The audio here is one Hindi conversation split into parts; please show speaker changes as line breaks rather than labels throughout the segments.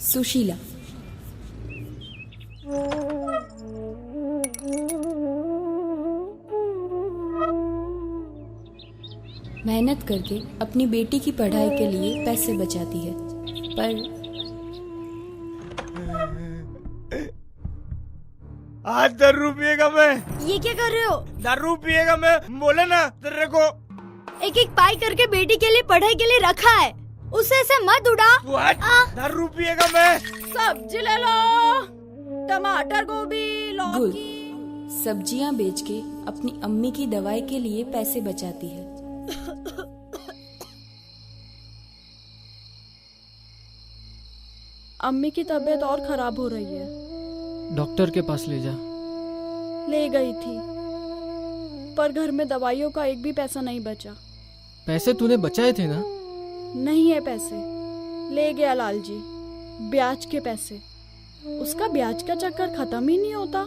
सुशीला। मेहनत करके अपनी बेटी की पढ़ाई के लिए पैसे बचाती है, पर
आज 10 रुपये का मैं।
ये क्या कर रहे हो?
10 रुपये का मैं, बोले ना तेरे को।
एक एक पाई करके बेटी के लिए पढ़ाई के लिए रखा है, उसे ऐसे मत उड़ा।
10 रुपये का मैं।
सब्जी ले लो, टमाटर, गोभी, लौकी।
सब्जियां बेच के अपनी अम्मी की दवाई के लिए पैसे बचाती है।
अम्मी की तबीयत और खराब हो रही है।
डॉक्टर के पास ले जा।
ले गई थी, पर घर में दवाइयों का एक भी पैसा नहीं बचा।
पैसे तूने बचाए थे ना?
नहीं है पैसे, ले गया लाल जी। ब्याज के पैसे, उसका ब्याज का चक्कर खत्म ही नहीं होता।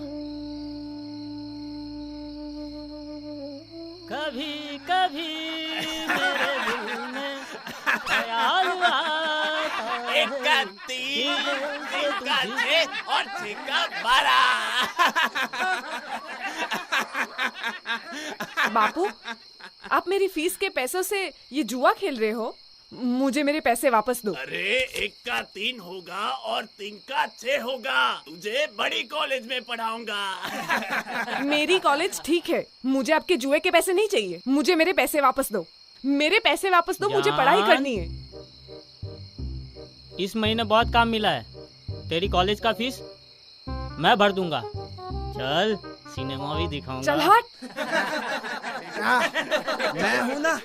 कभी कभी मेरे दिल में ख्याल आता है।
एक का 3, एक का 6 और 6 का 12।
बापू, आप मेरी फीस के पैसों से ये जुआ खेल रहे हो? मुझे मेरे पैसे वापस दो।
अरे 1 का 3 होगा और 3 का 6 होगा। तुझे बड़ी कॉलेज में पढ़ाऊंगा।
मेरी कॉलेज ठीक है, मुझे आपके जुए के पैसे नहीं चाहिए। मुझे मेरे पैसे वापस दो। मेरे पैसे वापस दो, मुझे पढ़ाई करनी है।
इस महीने बहुत काम मिला है, तेरी कॉलेज का फीस मैं भर दूंगा। चल सिनेमा भी दिखाऊंगा।
चल हट।
मैं हूँ ना,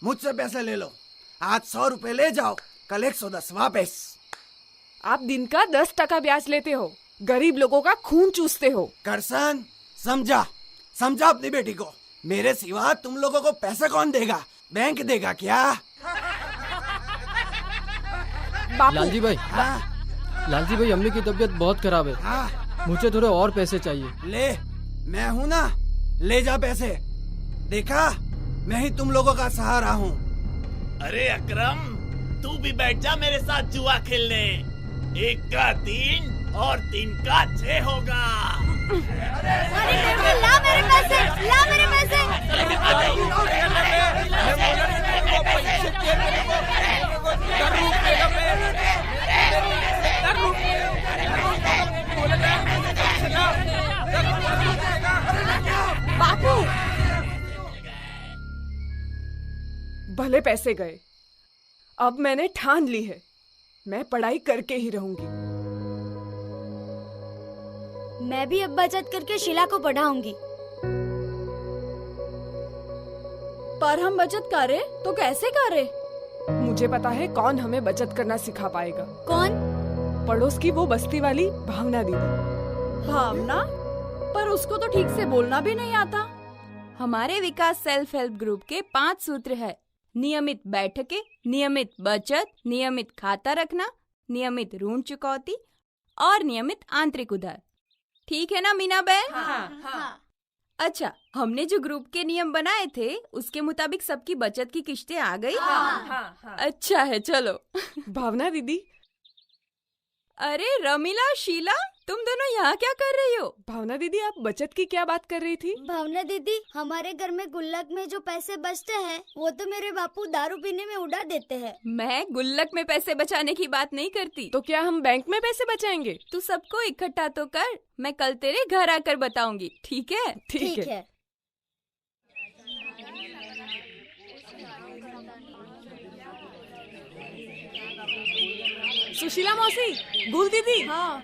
मुझसे पैसे ले लो। आज 100 रुपए ले जाओ, कल 110 वापस।
आप दिन का 10% ब्याज लेते हो, गरीब लोगों का खून चूसते हो।
करसन, समझा अपनी बेटी को। मेरे सिवा तुम लोगों को पैसे कौन देगा? बैंक देगा क्या?
बापू,
लालजी भाई, लालजी भाई, अम्मी की तबीयत बहुत खराब है।
हाँ,
मुझे थोड़े और पैसे चाहिए।
ले, मैं हूँ ना, ले जा पैसे। देखा, मैं ही तुम लोगों का सहारा हूँ।
अरे अकरम, तू भी बैठ जा मेरे साथ जुआ खेलने। 1 का 3 और 3 का 6 होगा।
अरे ला मेरे पैसे, ला मेरे पैसे।
बापू, भले पैसे गए, अब मैंने ठान ली है, मैं पढ़ाई करके ही रहूंगी।
मैं भी अब बचत करके शीला को पढ़ाऊंगी। पर हम बचत करें तो कैसे करें?
मुझे पता है कौन हमें बचत करना सिखा पाएगा।
कौन?
पड़ोस की वो बस्ती वाली भावना दीदी।
भावना? पर उसको तो ठीक से बोलना भी नहीं आता।
हमारे विकास सेल्फ हेल्प ग्रुप के 5 सूत्र है। नियमित बैठकें, नियमित बचत, नियमित खाता रखना, नियमित ऋण चुकौती और नियमित आंतरिक उधार। ठीक है ना मीना बहन?
हाँ।
अच्छा, हमने जो ग्रुप के नियम बनाए थे उसके मुताबिक सबकी बचत की किश्तें आ गई?
हाँ।
अच्छा है, चलो।
भावना दीदी।
अरे रमीला, शीला, तुम दोनों यहाँ क्या कर रही हो?
भावना दीदी, आप बचत की क्या बात कर रही थी?
भावना दीदी, हमारे घर में गुल्लक में जो पैसे बचते हैं वो तो मेरे बापू दारू पीने में उड़ा देते हैं।
मैं गुल्लक में पैसे बचाने की बात नहीं करती।
तो क्या हम बैंक में पैसे बचाएंगे?
तू सबको इकट्ठा तो कर, मैं कल तेरे घर आकर बताऊंगी। ठीक है?
ठीक है।
सुशीला मौसी, गुल दीदी।
हाँ,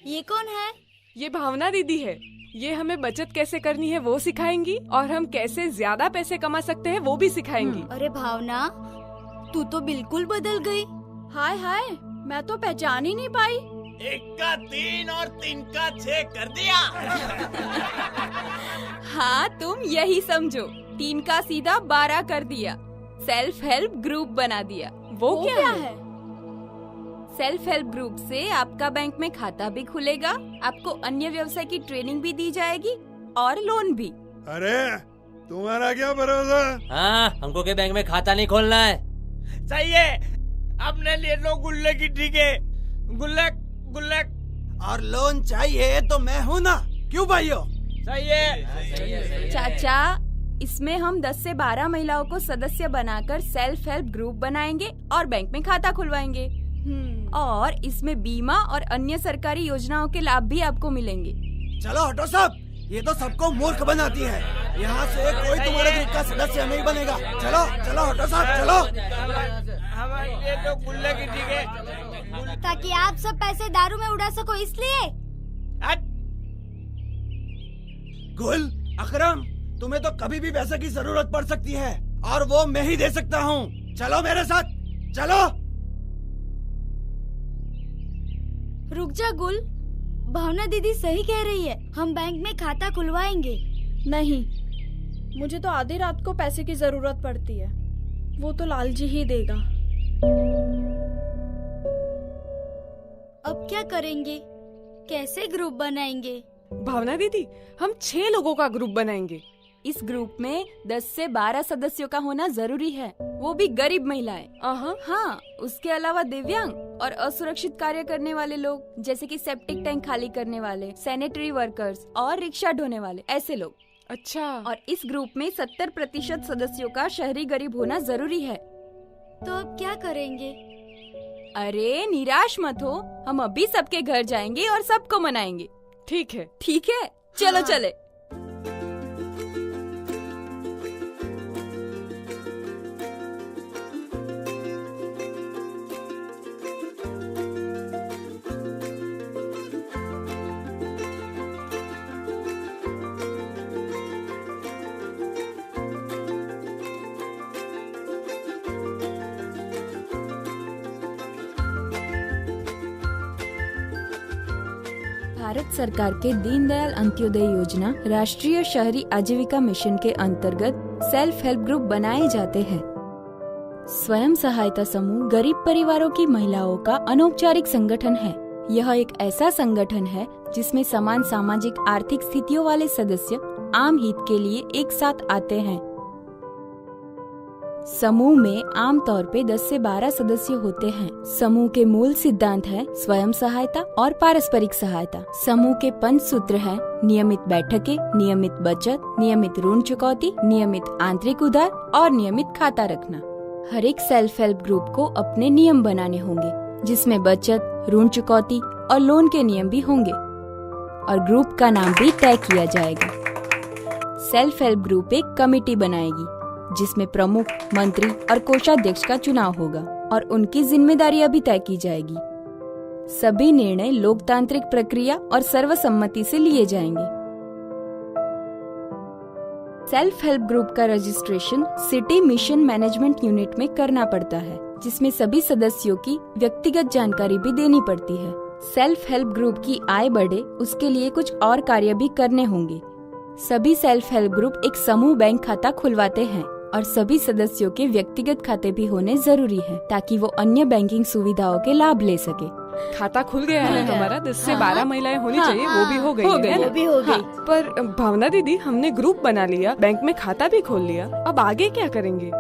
ये कौन है?
ये भावना दीदी है। ये हमें बचत कैसे करनी है वो सिखाएंगी और हम कैसे ज्यादा पैसे कमा सकते हैं वो भी सिखाएंगी।
अरे भावना, तू तो बिल्कुल बदल गई। हाय हाय, मैं तो पहचान ही नहीं पाई।
1 का 3 और 3 का 6 कर दिया।
हाँ, तुम यही समझो। 3 का सीधा 12 कर दिया। सेल्फ हेल्प ग्रुप बना दिया।
वो क्या है?
सेल्फ हेल्प ग्रुप से आपका बैंक में खाता भी खुलेगा, आपको अन्य व्यवसाय की ट्रेनिंग भी दी जाएगी और लोन भी।
अरे तुम्हारा क्या भरोसा?
हाँ, हमको के बैंक में खाता नहीं खोलना है।
सही है, अपने ले लो गुल्ले की, ठीक है।
गुल्लक गुल्लक।
और लोन चाहिए तो मैं हूँ ना, क्यों भाइयों?
सही है।
चाचा, इसमें हम 10 से 12 महिलाओं को सदस्य बनाकर सेल्फ हेल्प ग्रुप बनाएंगे और बैंक में खाता खुलवाएंगे। और इसमें बीमा और अन्य सरकारी योजनाओं के लाभ भी आपको मिलेंगे।
चलो हटो सब, ये तो सबको मूर्ख बनाती है। यहाँ से कोई तुम्हारे ग्रुप का सदस्य नहीं बनेगा। चलो चलो हटो सब, चलो।
हमारे लिए तो गुल्लक ही ठीक है।
ताकि आप सब पैसे दारू में उड़ा सको इसलिए।
गुल, अकरम, तुम्हें तो कभी भी पैसे की जरूरत पड़ सकती है और वो मैं ही दे सकता हूँ। चलो मेरे साथ, चलो।
रुक जा गुल, भावना दीदी सही कह रही है, हम बैंक में खाता खुलवाएंगे।
नहीं, मुझे तो आधी रात को पैसे की जरूरत पड़ती है, वो तो लालजी ही देगा।
अब क्या करेंगे, कैसे ग्रुप बनाएंगे?
भावना दीदी, हम 6 लोगों का ग्रुप बनाएंगे।
इस ग्रुप में 10 से 12 सदस्यों का होना जरूरी है, वो भी गरीब महिलाएं। हाँ, उसके अलावा दिव्यांग और असुरक्षित कार्य करने वाले लोग, जैसे कि सेप्टिक टैंक खाली करने वाले, सैनिटरी वर्कर्स और रिक्शा ढोने वाले, ऐसे लोग।
अच्छा।
और इस ग्रुप में 70% सदस्यों का शहरी गरीब होना जरूरी है।
तो अब क्या करेंगे?
अरे निराश मत हो, हम अभी सबके घर जाएंगे और सबको मनाएंगे।
ठीक है।
ठीक है, चलो चले। भारत सरकार के दीनदयाल अंत्योदय योजना राष्ट्रीय शहरी आजीविका मिशन के अंतर्गत सेल्फ हेल्प ग्रुप बनाए जाते हैं। स्वयं सहायता समूह गरीब परिवारों की महिलाओं का अनौपचारिक संगठन है। यह एक ऐसा संगठन है जिसमें समान सामाजिक आर्थिक स्थितियों वाले सदस्य आम हित के लिए एक साथ आते हैं। समूह में आमतौर पे 10 से 12 सदस्य होते हैं। समूह के मूल सिद्धांत है स्वयं सहायता और पारस्परिक सहायता। समूह के पंचसूत्र है नियमित बैठकें, नियमित बचत, नियमित ऋण चुकौती, नियमित आंतरिक उधार और नियमित खाता रखना। हर एक सेल्फ हेल्प ग्रुप को अपने नियम बनाने होंगे, जिसमें बचत, ऋण चुकौती और लोन के नियम भी होंगे और ग्रुप का नाम भी तय किया जाएगा। सेल्फ हेल्प ग्रुप एक कमेटी बनाएगी जिसमें प्रमुख, मंत्री और कोषाध्यक्ष का चुनाव होगा और उनकी जिम्मेदारियां भी तय की जाएगी। सभी निर्णय लोकतांत्रिक प्रक्रिया और सर्वसम्मति से लिए जाएंगे। सेल्फ हेल्प ग्रुप का registration city mission management unit में करना पड़ता है, जिसमें सभी सदस्यों की व्यक्तिगत जानकारी भी देनी पड़ती है। सेल्फ हेल्प ग्रुप की आय बढ़े, उसके लिए कुछ और कार्य भी करने होंगे। सभी सेल्फ हेल्प ग्रुप एक समूह बैंक खाता खुलवाते हैं और सभी सदस्यों के व्यक्तिगत खाते भी होने जरूरी है, ताकि वो अन्य बैंकिंग सुविधाओं के लाभ ले सके।
खाता खुल गया है हमारा। 10 से 12 महिलाएं होनी चाहिए, वो भी हो गई है।
वो भी हो गई।
पर भावना दीदी, हमने ग्रुप बना लिया, बैंक में खाता भी खोल लिया, अब आगे क्या करेंगे?